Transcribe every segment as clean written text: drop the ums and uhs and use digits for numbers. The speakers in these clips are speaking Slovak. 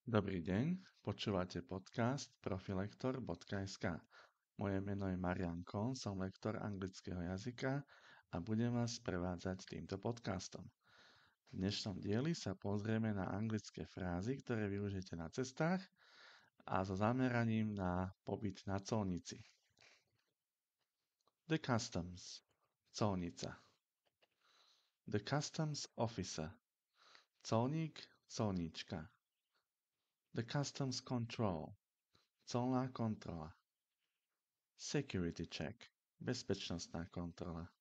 Dobrý deň, počúvate podcast profilektor.sk. Moje meno je Marian Kohn, som lektor anglického jazyka a budem vás prevádzať týmto podcastom. V dnešnom dieli sa pozrieme na anglické frázy, ktoré využijete na cestách a so zameraním na pobyt na colnici. The customs, colnica. The customs officer, colník, colníčka. The customs control, colná kontrola. Security check, bezpečnostná kontrola.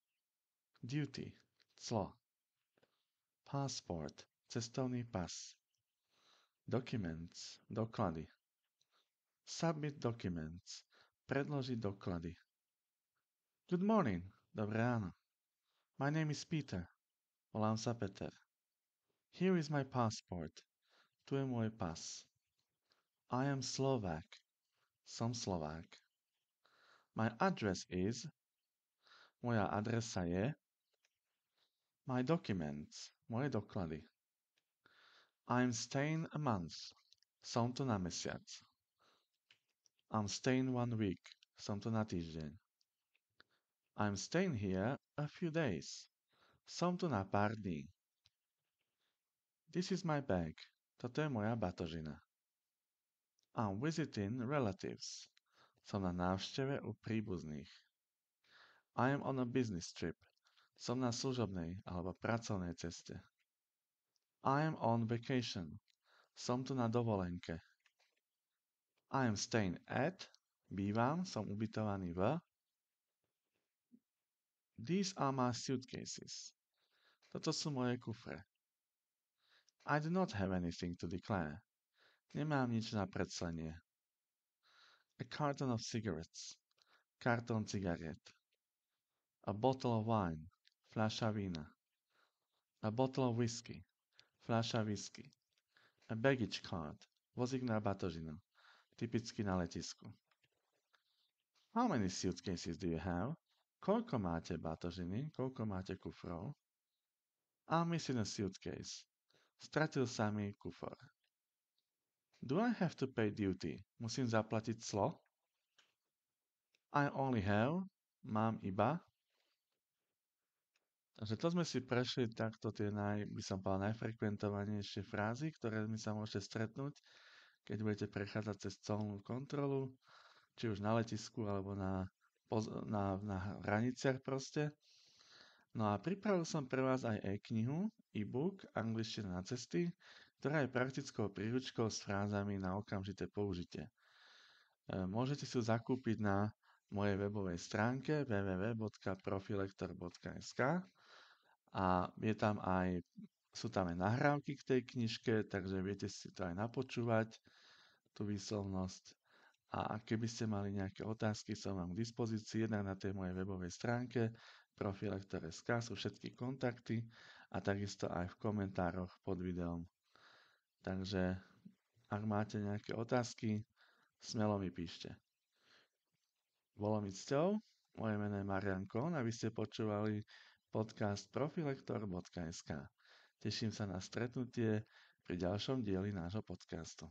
Duty, clo. Passport, cestovný pas. Documents, doklady. Submit documents, predložiť doklady. Good morning, dobré ráno. My name is Peter, volám sa Peter. Here is my passport, tu je môj pas. I am Slovak, som Slovák. My address is, moja adresa je. My documents, moje doklady. I'm staying a month, som tu na mesiac. I'm staying 1 week, som tu na týždeň. I'm staying here a few days, som tu na pár dní. This is my bag, toto je moja batožina. I'm visiting relatives, som na návšteve u príbuzných. I am on a business trip, som na služobnej alebo pracovnej ceste. I am on vacation, som tu na dovolenke. I am staying at, bývam, som ubytovaný v. These are my suitcases. Toto sú moje kufre. I do not have anything to declare. Nemám nič na predslenie. A carton of cigarettes. Kartón cigariet. A bottle of wine. Fľaša vína. A bottle of whiskey. Fľaša whisky. A baggage card. Vozík na batožinu. Typicky na letisku. How many suitcases do you have? Koľko máte batožiny? Koľko máte kufrov? I'm missing a suitcase. Stratil sa mi kufor. Do I have to pay duty? Musím zaplatiť clo? I only have. Mám iba. Takže to sme si prešli takto tie by som povedal, najfrekventovanejšie frázy, ktoré mi sa môžete stretnúť, keď budete prechádzať cez colnú kontrolu, či už na letisku, alebo na hraniciach proste. No a pripravil som pre vás aj e-knihu, e-book Angličtina na cesty, ktorá je praktickou príručkou s frázami na okamžité použitie. Môžete si ju zakúpiť na mojej webovej stránke www.profilektor.sk a sú tam aj nahrávky k tej knižke, takže viete si to aj napočúvať, tú výslovnosť. A keby ste mali nejaké otázky, som vám k dispozícii jednak na tej mojej webovej stránke profilektor.sk sú všetky kontakty a takisto aj v komentároch pod videom. Takže ak máte nejaké otázky, smelo mi píšte. Bolo mi cťou, moje meno je Marian Kohn a vy ste počúvali podcast profilektor.sk. Teším sa na stretnutie pri ďalšom dieli nášho podcastu.